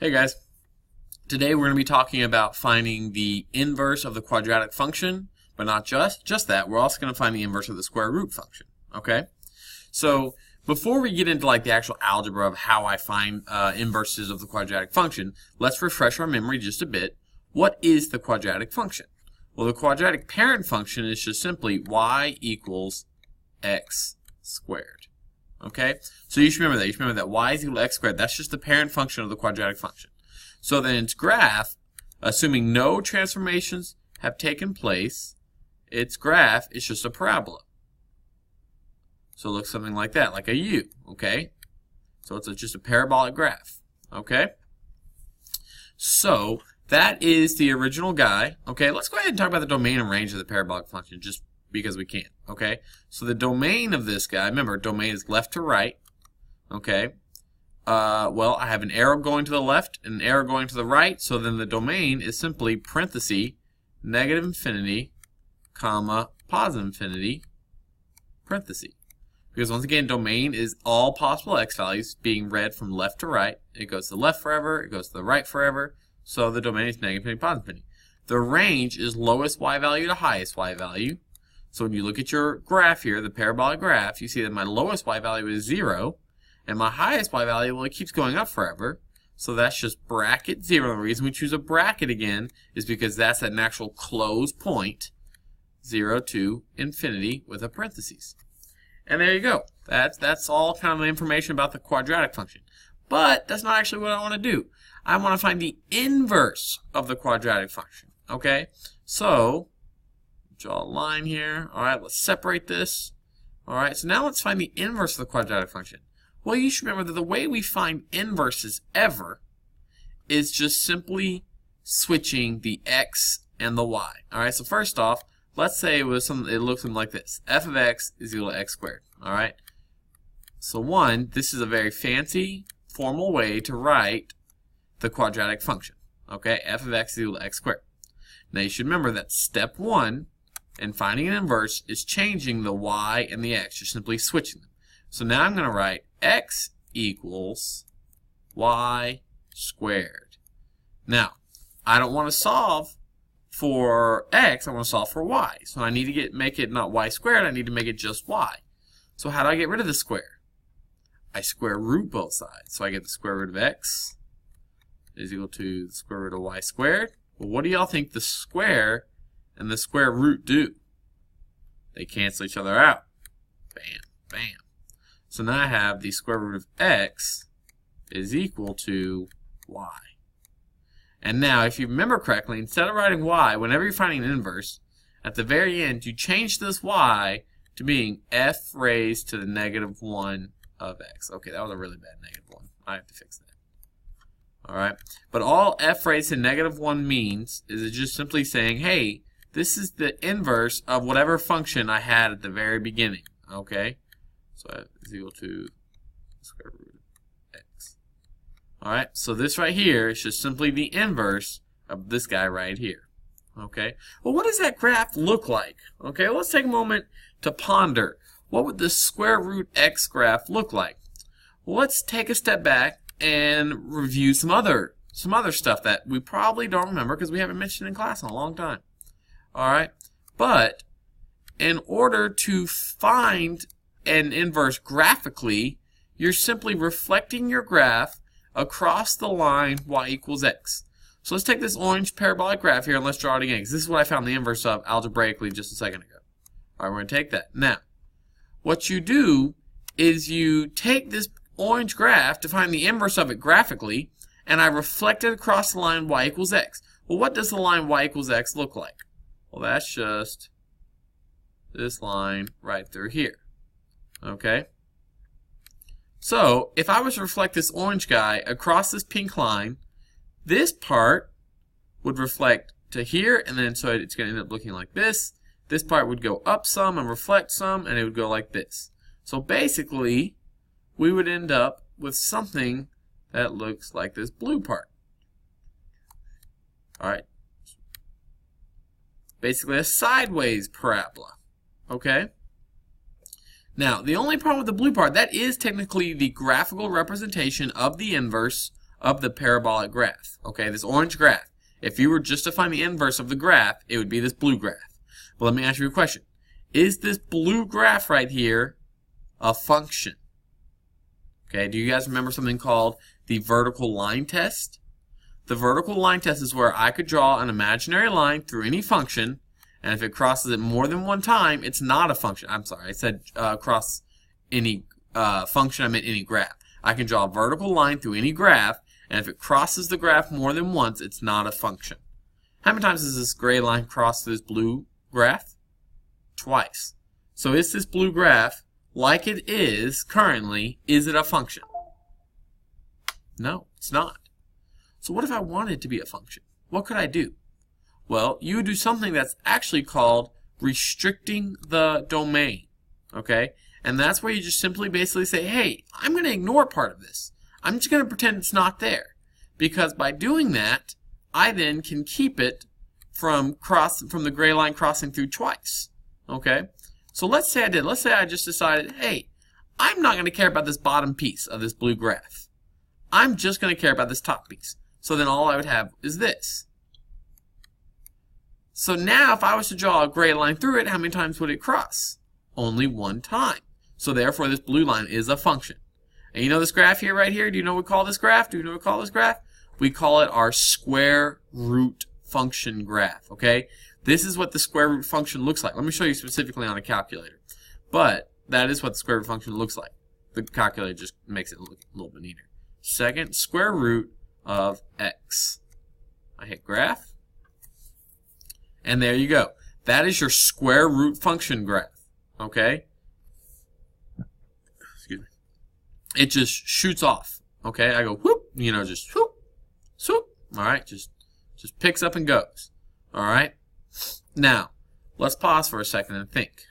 Hey guys, today we're going to be talking about finding the inverse of the quadratic function, but not just that, we're also going to find the inverse of the square root function, okay? So before we get into like the actual algebra of how I find inverses of the quadratic function, let's refresh our memory just a bit. What is the quadratic function? Well, the quadratic parent function is just simply y equals x squared. Okay, so you should remember that. You should remember that y is equal to x squared. That's just the parent function of the quadratic function. So then its graph, assuming no transformations have taken place, its graph is just a parabola. So it looks something like that, like a U. Okay, so it's just a parabolic graph. Okay, so that is the original guy. Okay, let's go ahead and talk about the domain and range of the parabolic function, just because we can. Okay, so the domain of this guy, remember, domain is left to right. Okay, well, I have an arrow going to the left and an arrow going to the right, so then the domain is simply parenthesis negative infinity comma positive infinity parenthesis, because once again domain is all possible x values being read from left to right. It goes to the left forever, it goes to the right forever, so the domain is negative infinity positive infinity. The range is lowest y value to highest y value. So when you look at your graph here, the parabolic graph, you see that my lowest y value is 0, and my highest y value, well, it keeps going up forever. So that's just bracket 0. The reason we choose a bracket again is because that's an actual closed point, 0 to infinity with a parenthesis. And there you go. That's all kind of the information about the quadratic function. But that's not actually what I want to do. I want to find the inverse of the quadratic function. Okay? So draw a line here. Alright, let's separate this. Alright, so now let's find the inverse of the quadratic function. Well, you should remember that the way we find inverses ever is just simply switching the x and the y. Alright, so first off, let's say it looks something like this. F of x is equal to x squared. Alright, so this is a very fancy, formal way to write the quadratic function. Okay, f of x is equal to x squared. Now you should remember that step 1 in finding an inverse is changing the y and the x, just simply switching them. So now I'm going to write x equals y squared. Now, I don't want to solve for x, I want to solve for y. So I need to make it not y squared, I need to make it just y. So how do I get rid of the square? I square root both sides. So I get the square root of x is equal to the square root of y squared. Well, what do y'all think the square and the square root do? They cancel each other out. Bam, bam. So now I have the square root of x is equal to y. And now, if you remember correctly, instead of writing y, whenever you're finding an inverse, at the very end, you change this y to being f raised to the negative 1 of x. Okay, that was a really bad negative 1. I have to fix that. Alright, but all f raised to negative 1 means is it's just simply saying, hey, this is the inverse of whatever function I had at the very beginning. Okay, so f is equal to square root of x. Alright, so this right here is just simply the inverse of this guy right here. Okay, well, what does that graph look like? Okay, let's take a moment to ponder. What would the square root x graph look like? Well, let's take a step back and review some other stuff that we probably don't remember because we haven't mentioned in class in a long time. Alright, but in order to find an inverse graphically, you're simply reflecting your graph across the line y equals x. So let's take this orange parabolic graph here and let's draw it again, because this is what I found the inverse of algebraically just a second ago. Alright, we're going to take that. Now, what you do is you take this orange graph to find the inverse of it graphically, and I reflect it across the line y equals x. Well, what does the line y equals x look like? Well, that's just this line right through here. Okay? So, if I was to reflect this orange guy across this pink line, this part would reflect to here, and then so it's going to end up looking like this. This part would go up some and reflect some, and it would go like this. So basically, we would end up with something that looks like this blue part. Alright. Basically a sideways parabola. Okay? Now, the only problem with the blue part, that is technically the graphical representation of the inverse of the parabolic graph. Okay, this orange graph. If you were just to find the inverse of the graph, it would be this blue graph. But let me ask you a question. Is this blue graph right here a function? Okay, do you guys remember something called the vertical line test? The vertical line test is where I could draw an imaginary line through any function, and if it crosses it more than one time, it's not a function. I'm sorry, I said cross any function, I meant any graph. I can draw a vertical line through any graph, and if it crosses the graph more than once, it's not a function. How many times does this gray line cross this blue graph? Twice. So is this blue graph, like it is currently, is it a function? No, it's not. So what if I wanted it to be a function? What could I do? Well, you would do something that's actually called restricting the domain. Okay? And that's where you just simply basically say, hey, I'm going to ignore part of this. I'm just going to pretend it's not there. Because by doing that, I then can keep it from the gray line crossing through twice. Okay? So let's say I did. Let's say I just decided, hey, I'm not going to care about this bottom piece of this blue graph. I'm just going to care about this top piece. So then all I would have is this. So now if I was to draw a gray line through it, how many times would it cross? Only one time. So therefore this blue line is a function. And you know this graph here, right here? Do you know what we call this graph? Do you know what we call this graph? We call it our square root function graph. Okay? This is what the square root function looks like. Let me show you specifically on a calculator. But that is what the square root function looks like. The calculator just makes it look a little bit neater. Second square root of x. I hit graph. And there you go. That is your square root function graph. Okay? Excuse me. It just shoots off. Okay? I go whoop, you know, just whoop, swoop. Alright? Just picks up and goes. Alright? Now, let's pause for a second and think.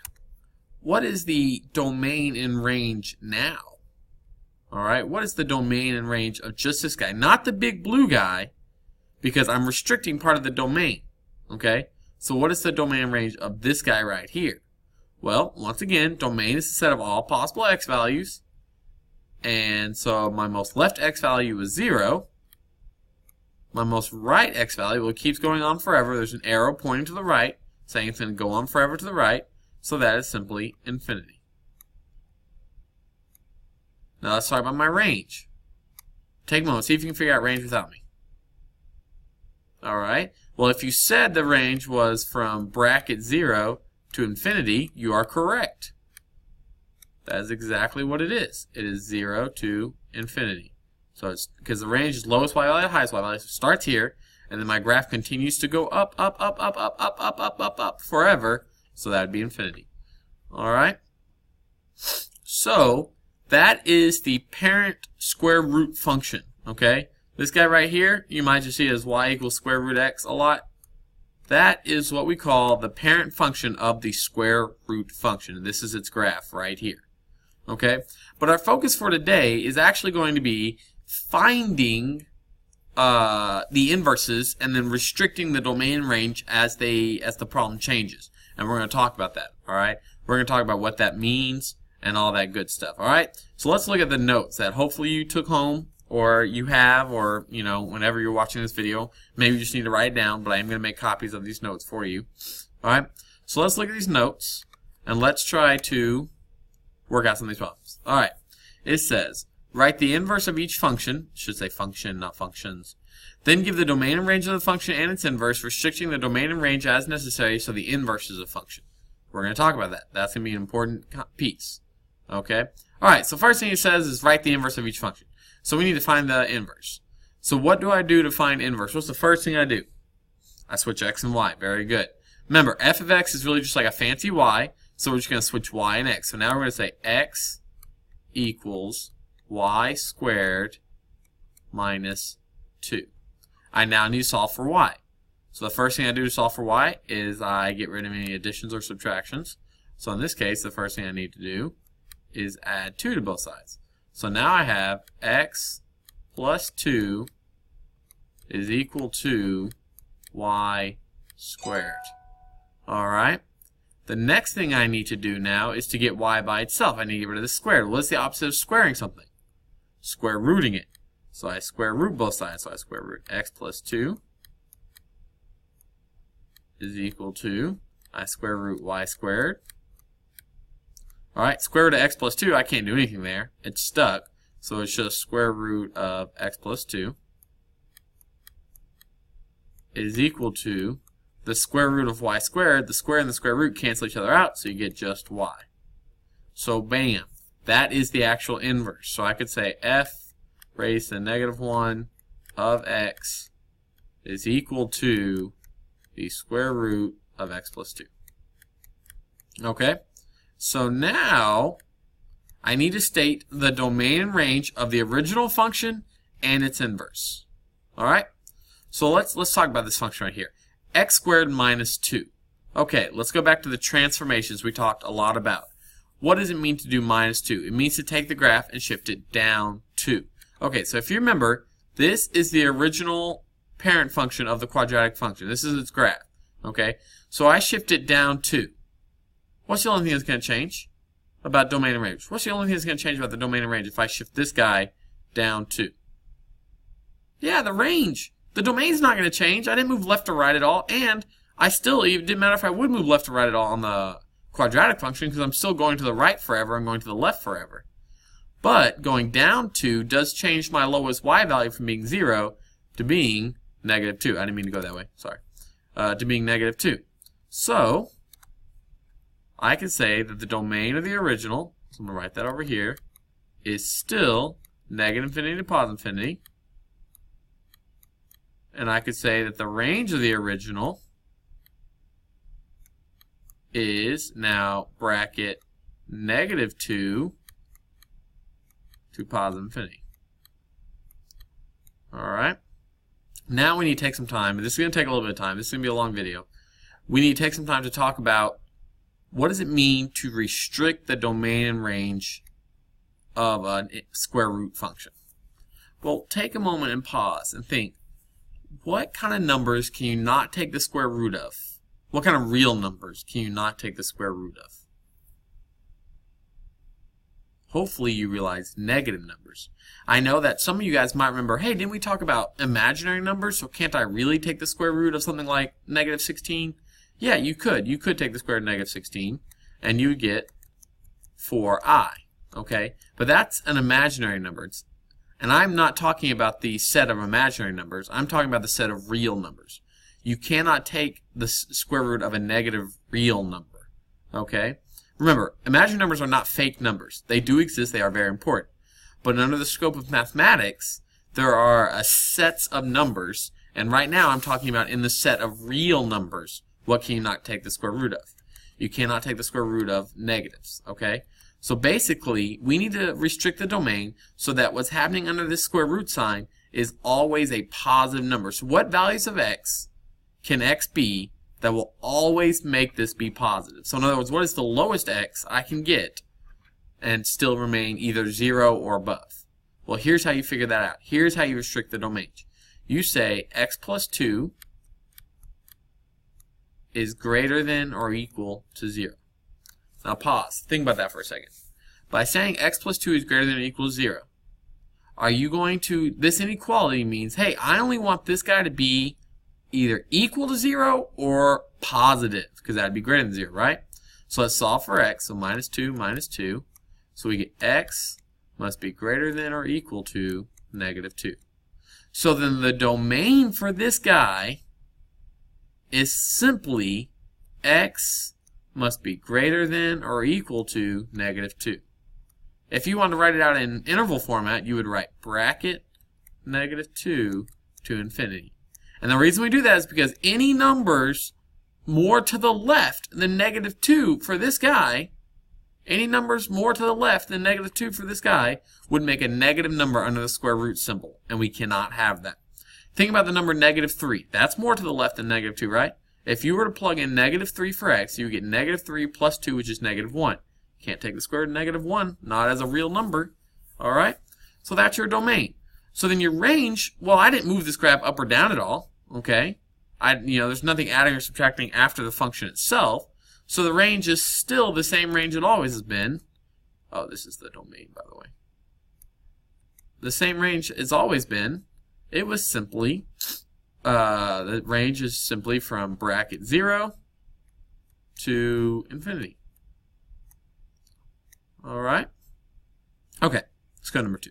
What is the domain and range now? Alright, what is the domain and range of just this guy? Not the big blue guy, because I'm restricting part of the domain. Okay? So what is the domain and range of this guy right here? Well, once again, domain is the set of all possible x values. And so my most left x value is 0. My most right x value, well, it keeps going on forever. There's an arrow pointing to the right, saying it's going to go on forever to the right. So that is simply infinity. Now let's talk about my range. Take a moment, see if you can figure out range without me. Alright, well if you said the range was from bracket 0 to infinity, you are correct. That is exactly what it is. It is 0 to infinity. So it's because the range is lowest y value, highest y value. So it starts here, and then my graph continues to go up, up, up, up, up, up, up, up, up, up forever. So that would be infinity. Alright? So that is the parent square root function, okay? This guy right here, you might just see it as y equals square root x a lot. That is what we call the parent function of the square root function. This is its graph right here, okay? But our focus for today is actually going to be finding the inverses and then restricting the domain range as the problem changes. And we're going to talk about that, all right? We're going to talk about what that means and all that good stuff. All right, so let's look at the notes that hopefully you took home, or you have, or you know, whenever you're watching this video, maybe you just need to write it down. But I am going to make copies of these notes for you. All right, so let's look at these notes and let's try to work out some of these problems. All right, it says write the inverse of each function. It should say function, not functions. Then give the domain and range of the function and its inverse, restricting the domain and range as necessary so the inverse is a function. We're going to talk about that. That's going to be an important piece. Okay? Alright, so first thing it says is write the inverse of each function. So we need to find the inverse. So what do I do to find inverse? What's the first thing I do? I switch x and y. Very good. Remember, f of x is really just like a fancy y, so we're just going to switch y and x. So now we're going to say x equals y squared minus 2. I now need to solve for y. So the first thing I do to solve for y is I get rid of any additions or subtractions. So in this case, the first thing I need to do is add 2 to both sides. So now I have x plus 2 is equal to y squared. Alright? The next thing I need to do now is to get y by itself. I need to get rid of the squared. What's the opposite of squaring something? Square rooting it. So I square root both sides. So I square root x plus 2 is equal to, I square root y squared. Alright, square root of x plus 2, I can't do anything there. It's stuck. So it's just square root of x plus 2 is equal to the square root of y squared. The square and the square root cancel each other out, so you get just y. So bam, that is the actual inverse. So I could say f raised to the negative 1 of x is equal to the square root of x plus 2. Okay, so now I need to state the domain and range of the original function and its inverse. Alright, so let's talk about this function right here. X squared minus 2. Okay, let's go back to the transformations we talked a lot about. What does it mean to do minus 2? It means to take the graph and shift it down 2. Okay, so if you remember, this is the original parent function of the quadratic function. This is its graph. Okay, so I shift it down 2. What's the only thing that's going to change about domain and range? What's the only thing that's going to change about the domain and range if I shift this guy down 2? Yeah, the range. The domain's not going to change. I didn't move left or right at all, and I still, it didn't matter if I would move left or right at all on the quadratic function because I'm still going to the right forever and going to the left forever. But going down 2 does change my lowest y value from being 0 to being negative 2. I didn't mean to go that way. Sorry. To being negative 2. So I can say that the domain of the original, so I'm going to write that over here, is still negative infinity to positive infinity. And I could say that the range of the original is now bracket negative 2 to positive infinity. Alright. Now we need to take some time. This is going to take a little bit of time. This is going to be a long video. We need to take some time to talk about what does it mean to restrict the domain and range of a square root function. Well, take a moment and pause and think, what kind of numbers can you not take the square root of? What kind of real numbers can you not take the square root of? Hopefully you realize negative numbers. I know that some of you guys might remember, hey, didn't we talk about imaginary numbers? So can't I really take the square root of something like negative 16? Yeah, you could. You could take the square root of negative 16, and you would get 4i. Okay? But that's an imaginary number. And I'm not talking about the set of imaginary numbers. I'm talking about the set of real numbers. You cannot take the square root of a negative real number. Okay? Remember, imaginary numbers are not fake numbers. They do exist. They are very important. But under the scope of mathematics, there are sets of numbers. And right now I'm talking about in the set of real numbers. What can you not take the square root of? You cannot take the square root of negatives. Okay? So basically, we need to restrict the domain so that what's happening under this square root sign is always a positive number. So what values of x can x be that will always make this be positive? So in other words, what is the lowest x I can get and still remain either 0 or above? Well, here's how you figure that out. Here's how you restrict the domain. You say x plus 2 is greater than or equal to 0. Now pause. Think about that for a second. By saying x plus 2 is greater than or equal to 0, are you going to, this inequality means, hey, I only want this guy to be either equal to 0 or positive, because that would be greater than 0, right? So let's solve for x. So minus 2 minus 2. So we get x must be greater than or equal to negative 2. So then the domain for this guy is simply x must be greater than or equal to negative 2. If you want to write it out in interval format, you would write bracket negative 2 to infinity. And the reason we do that is because any numbers more to the left than negative 2 for this guy, any numbers more to the left than negative 2 for this guy would make a negative number under the square root symbol, and we cannot have that. Think about the number negative 3. That's more to the left than negative 2, right? If you were to plug in negative 3 for x, you would get negative 3 plus 2, which is negative 1. You can't take the square root of negative 1, not as a real number. Alright? So that's your domain. So then your range, well, I didn't move this graph up or down at all. Okay? There's nothing adding or subtracting after the function itself. So the range is still the same range it always has been. Oh, this is the domain, by the way. the same range it's always been. It was simply, the range is simply from bracket 0 to infinity. Alright? Okay, let's go to number 2.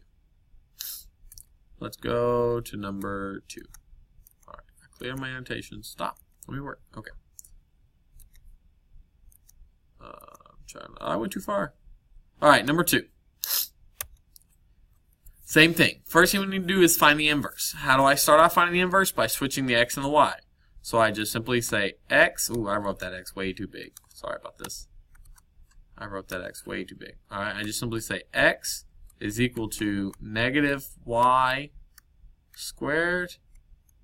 Let's go to number 2. Alright, I clear my annotations. Stop. Let me work. Okay. I went too far. Alright, number 2. Same thing. First thing we need to do is find the inverse. How do I start off finding the inverse? By switching the x and the y. So I just simply say x. Ooh, I wrote that x way too big. Sorry about this. I wrote that x way too big. Alright, I just simply say x is equal to negative y squared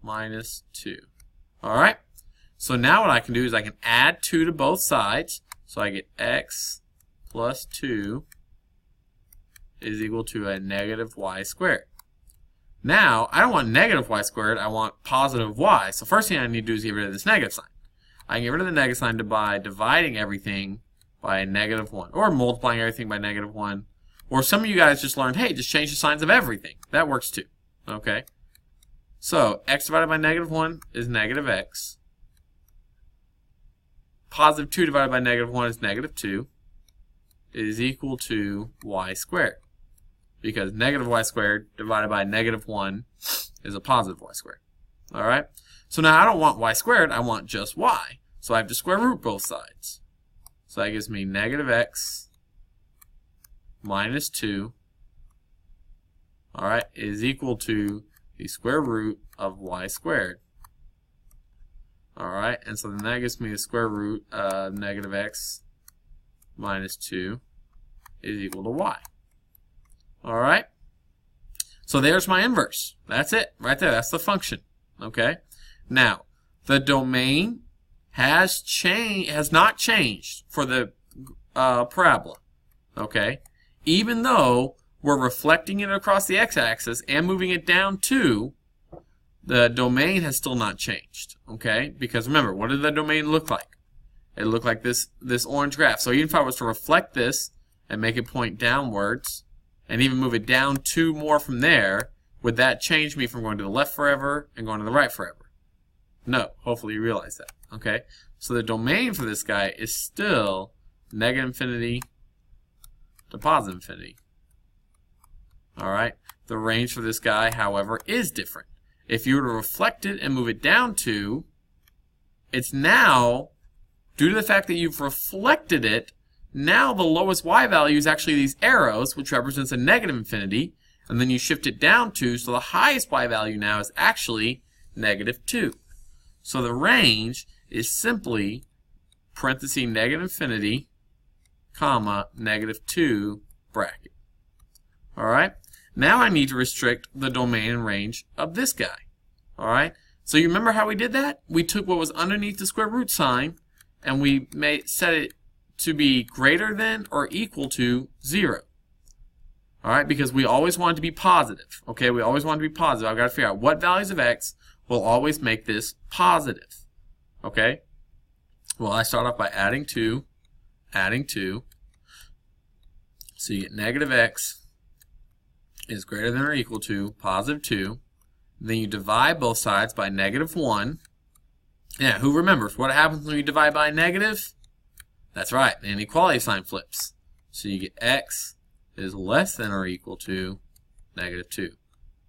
minus 2. Alright? So now what I can do is I can add 2 to both sides. So I get x plus 2 is equal to a negative y squared. Now, I don't want negative y squared, I want positive y. So first thing I need to do is get rid of this negative sign. I can get rid of the negative sign by dividing everything by a negative 1. Or multiplying everything by negative 1. Or some of you guys just learned, hey, just change the signs of everything. That works too. Okay? So, x divided by negative 1 is negative x. Positive 2 divided by negative 1 is negative 2. Is equal to y squared. Because negative y squared divided by negative 1 is a positive y squared. Alright? So now I don't want y squared, I want just y. So I have to square root both sides. So that gives me negative x minus 2, alright, is equal to the square root of y squared. Alright, and so then that gives me the square root of negative x minus 2 is equal to y. Alright? So there's my inverse. That's it. Right there. That's the function. Okay? Now, the domain has not changed for the parabola. Okay? Even though we're reflecting it across the x-axis and moving it down too, the domain has still not changed. Okay? Because remember, what did the domain look like? It looked like this orange graph. So even if I was to reflect this and make it point downwards, and even move it down 2 more from there, would that change me from going to the left forever and going to the right forever? No. Hopefully you realize that. Okay? So the domain for this guy is still negative infinity to positive infinity. Alright? The range for this guy, however, is different. If you were to reflect it and move it down 2, it's now, due to the fact that you've reflected it, now the lowest y value is actually these arrows, which represents a negative infinity, and then you shift it down 2, so the highest y value now is actually negative 2. So the range is simply parenthesis negative infinity, comma, negative 2 bracket. Alright? Now I need to restrict the domain and range of this guy. Alright? So you remember how we did that? We took what was underneath the square root sign, and we set it to be greater than or equal to 0. Alright, because we always want it to be positive. Okay, we always want it to be positive. I've got to figure out what values of x will always make this positive. Okay? Well, I start off by adding 2. So you get negative x is greater than or equal to positive 2. Then you divide both sides by negative 1. Yeah, who remembers what happens when you divide by negative? That's right, the inequality sign flips. So you get x is less than or equal to negative 2.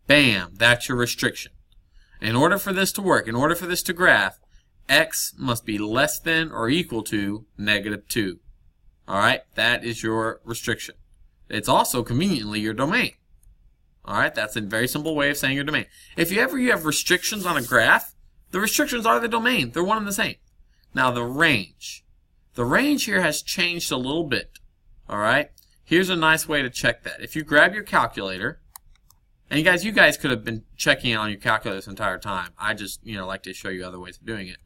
Bam! That's your restriction. In order for this to work, in order for this to graph, x must be less than or equal to negative 2. Alright, that is your restriction. It's also conveniently your domain. Alright, that's a very simple way of saying your domain. If you have restrictions on a graph, the restrictions are the domain. They're one and the same. Now the range. The range here has changed a little bit. Alright? Here's a nice way to check that. If you grab your calculator, and you guys could have been checking it on your calculator this entire time. I just, like to show you other ways of doing it.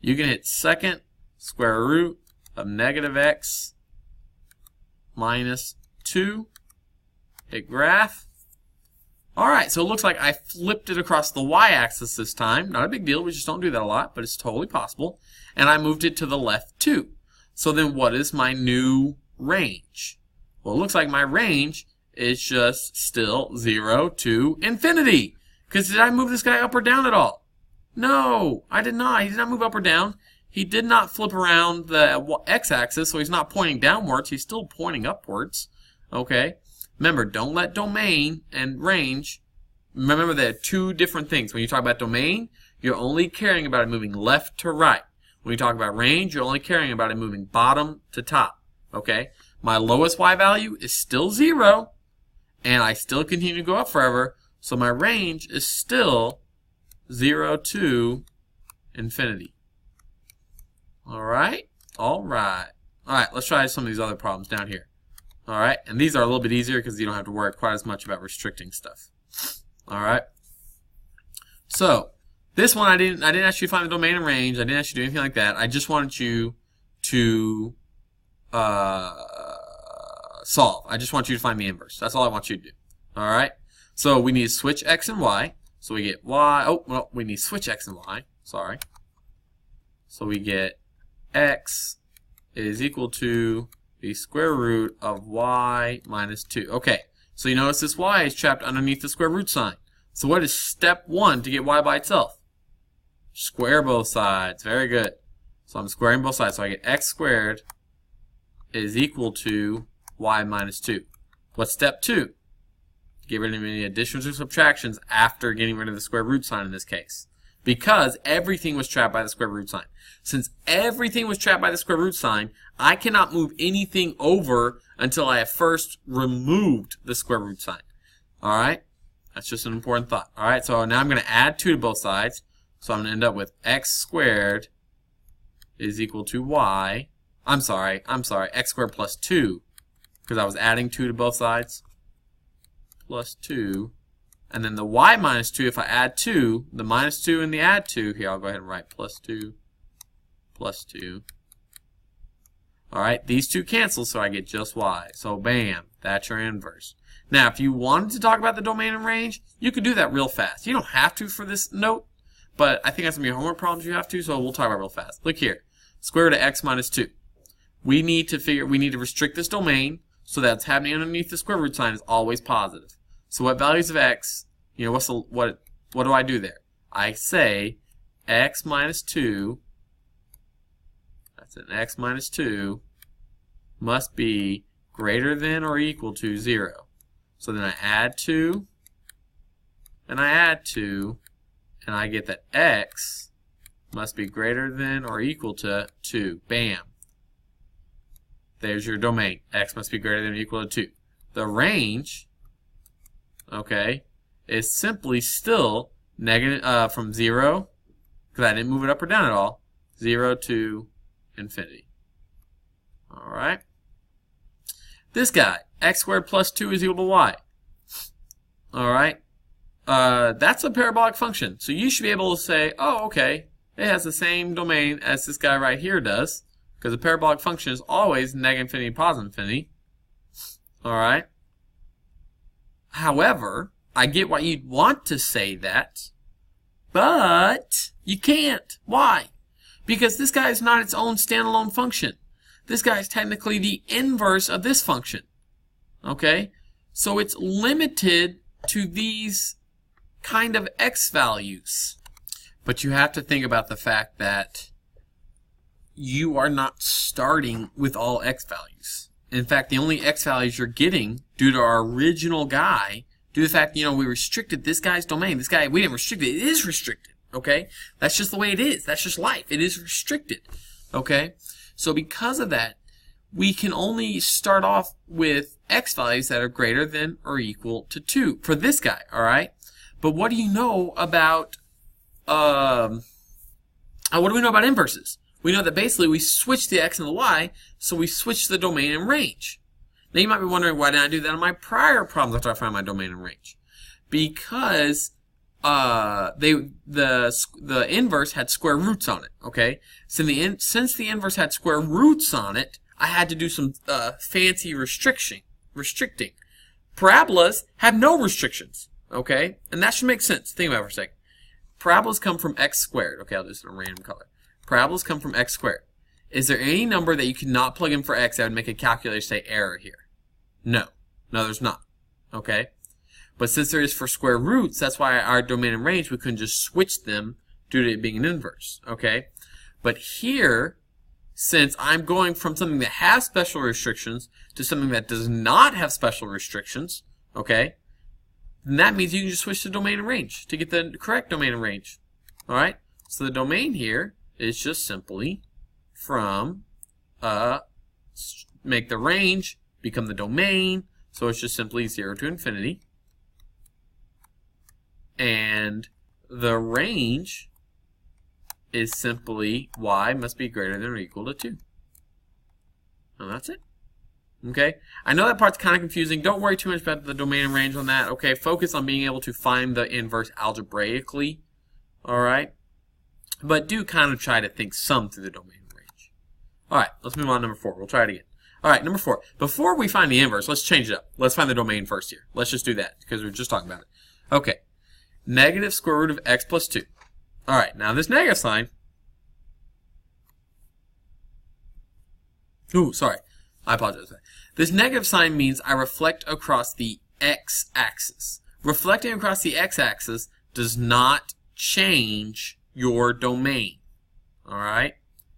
You can hit second square root of negative x minus 2. Hit graph. Alright, so it looks like I flipped it across the y-axis this time. Not a big deal, we just don't do that a lot, but it's totally possible. And I moved it to the left too. So then what is my new range? Well, it looks like my range is just still 0 to infinity. Because did I move this guy up or down at all? No, I did not. He did not move up or down. He did not flip around the x-axis, so he's not pointing downwards. He's still pointing upwards. Okay? Remember, don't let domain and range... Remember, they're two different things. When you talk about domain, you're only caring about it moving left to right. When you talk about range, you're only caring about it moving bottom to top. Okay? My lowest y value is still 0, and I still continue to go up forever, so my range is still 0 to infinity. Alright? Alright. Alright, let's try some of these other problems down here. Alright, and these are a little bit easier because you don't have to worry quite as much about restricting stuff. Alright? So, this one I didn't ask you to find the domain and range. I didn't ask you to do anything like that. I just wanted you to solve. I just want you to find the inverse. That's all I want you to do. Alright? So we need to switch x and y. So we get y. Oh, well, we need to switch x and y. Sorry. So we get x is equal to the square root of y minus 2. Okay. So you notice this y is trapped underneath the square root sign. So what is step 1 to get y by itself? Square both sides. Very good. So I'm squaring both sides. So I get x squared is equal to y minus 2. What's step 2? Get rid of any additions or subtractions after getting rid of the square root sign in this case. Because everything was trapped by the square root sign. Since everything was trapped by the square root sign, I cannot move anything over until I have first removed the square root sign. Alright? That's just an important thought. Alright, so now I'm going to add 2 to both sides. So I'm going to end up with x squared is equal to y. I'm sorry, x squared plus 2. Because I was adding 2 to both sides. Plus 2. And then the y minus 2, if I add 2, the minus 2 and the add 2, here I'll go ahead and write plus 2, plus 2. Alright, these two cancel, so I get just y. So bam, that's your inverse. Now, if you wanted to talk about the domain and range, you could do that real fast. You don't have to for this note, but I think that's going to be homework problems you have to, so we'll talk about it real fast. Look here, square root of x minus 2. We need to restrict this domain so that's happening underneath the square root sign is always positive. So what values of x, what do I do there? I say x minus 2, that's an x minus 2, must be greater than or equal to 0. So then I add 2, and I add 2, and I get that x must be greater than or equal to 2. Bam. There's your domain. X must be greater than or equal to 2. The range, okay, is simply still negative from 0, because I didn't move it up or down at all, 0 to infinity. Alright. This guy, x squared plus 2 is equal to y. Alright. That's a parabolic function. So you should be able to say, oh, okay, it has the same domain as this guy right here does, because a parabolic function is always negative infinity, positive infinity. Alright. However, I get why you'd want to say that, but you can't. Why? Because this guy is not its own standalone function. This guy is technically the inverse of this function. Okay? So it's limited to these kind of x values. But you have to think about the fact that you are not starting with all x values. In fact, the only x values you're getting due to our original guy, due to the fact, we restricted this guy's domain. This guy, we didn't restrict it. It is restricted. Okay? That's just the way it is. That's just life. It is restricted. Okay? So because of that, we can only start off with x values that are greater than or equal to 2 for this guy. Alright? But what do you know about, what do we know about inverses? We know that basically we switch the x and the y, so we switch the domain and range. Now you might be wondering, why didn't I do that on my prior problems after I found my domain and range? Because the inverse had square roots on it. Okay, so since the inverse had square roots on it, I had to do some fancy restricting. Parabolas have no restrictions. Okay, and that should make sense. Think about it for a second. Parabolas come from x squared. Okay, I'll do this in a random color. Parabolas come from x squared. Is there any number that you cannot plug in for x that would make a calculator say error here? No. No, there's not. Okay? But since there is for square roots, that's why our domain and range, we couldn't just switch them due to it being an inverse. Okay? But here, since I'm going from something that has special restrictions to something that does not have special restrictions, okay, then that means you can just switch to domain and range to get the correct domain and range. Alright? So the domain here is just simply from, make the range become the domain, so it's just simply 0 to infinity. And the range is simply y must be greater than or equal to 2. And that's it. Okay? I know that part's kind of confusing. Don't worry too much about the domain and range on that. Okay? Focus on being able to find the inverse algebraically. Alright? But do kind of try to think some through the domain and range. Alright, let's move on to number 4. We'll try it again. Alright, number 4. Before we find the inverse, let's change it up. Let's find the domain first here. Let's just do that because we're just talking about it. Okay. Negative square root of x plus 2. Alright, now this negative sign. Ooh, sorry. I apologize. This negative sign means I reflect across the x-axis. Reflecting across the x-axis does not change your domain. Alright?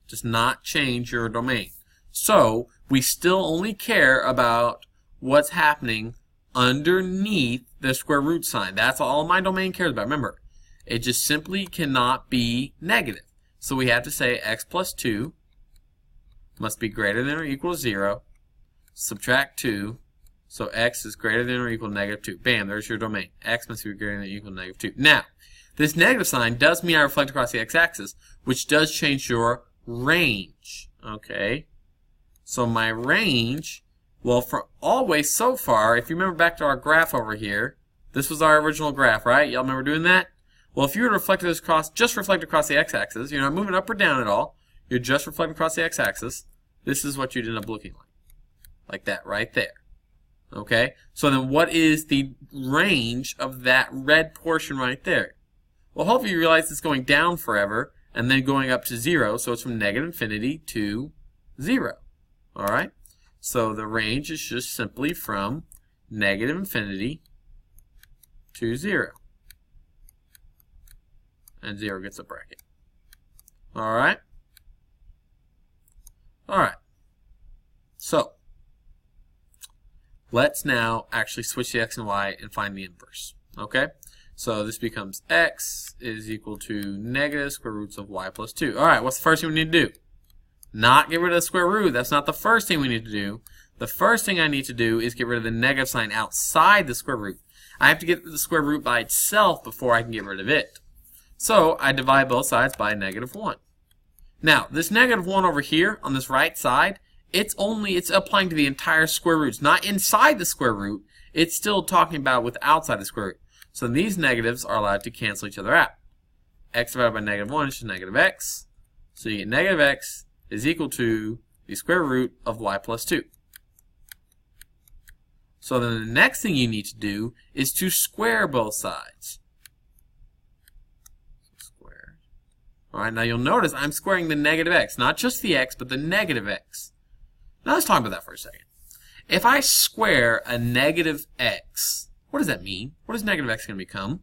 Does not change your domain. So, we still only care about what's happening underneath the square root sign. That's all my domain cares about. Remember, it just simply cannot be negative. So we have to say x plus 2 must be greater than or equal to 0. Subtract 2. So x is greater than or equal to negative 2. Bam, there's your domain. X must be greater than or equal to negative 2. Now, this negative sign does mean I reflect across the x-axis, which does change your range. Okay? So my range, well, for always so far, if you remember back to our graph over here, this was our original graph, right? Y'all remember doing that? Well, if you were to reflect this across, just reflect across the x-axis, you're not moving up or down at all, you're just reflecting across the x-axis, this is what you'd end up looking like. Like that right there. Okay? So then what is the range of that red portion right there? Well, hopefully you realize it's going down forever and then going up to 0, so it's from negative infinity to 0. Alright? So the range is just simply from negative infinity to 0. And 0 gets a bracket. Alright? Alright. So, let's now actually switch the x and y and find the inverse. Okay? So this becomes x is equal to negative square roots of y plus 2. Alright, what's the first thing we need to do? Not get rid of the square root. That's not the first thing we need to do. The first thing I need to do is get rid of the negative sign outside the square root. I have to get the square root by itself before I can get rid of it. So I divide both sides by negative 1. Now, this negative 1 over here on this right side, it's applying to the entire square root. It's not inside the square root. It's still talking about with outside the square root. So these negatives are allowed to cancel each other out. X divided by negative 1 is just negative x. So you get negative x is equal to the square root of y plus 2. So then the next thing you need to do is to square both sides. Square. Alright, now you'll notice I'm squaring the negative x. Not just the x, but the negative x. Now let's talk about that for a second. If I square a negative x, what does that mean? What is negative x going to become?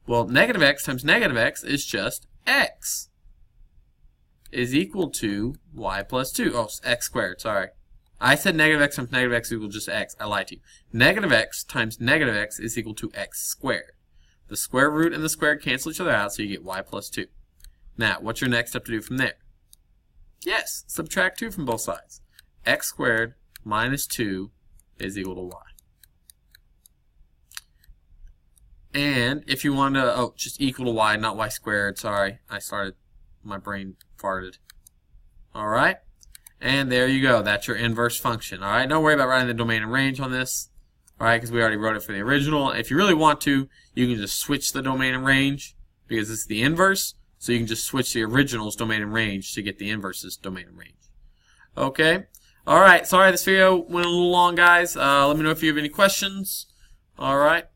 Well, negative x times negative x is just x. Is equal to y plus 2. Oh, x squared, sorry. I said negative x times negative x equals just x. I lied to you. Negative x times negative x is equal to x squared. The square root and the squared cancel each other out, so you get y plus 2. Now, what's your next step to do from there? Yes, subtract 2 from both sides. X squared minus 2 is equal to y. And if you want to, just equal to y, not y squared. Sorry, my brain farted. Alright? And there you go. That's your inverse function. Alright? Don't worry about writing the domain and range on this. Alright? Because we already wrote it for the original. If you really want to, you can just switch the domain and range because it's the inverse. So you can just switch the original's domain and range to get the inverse's domain and range. Okay? Alright. Sorry this video went a little long, guys. Let me know if you have any questions. Alright?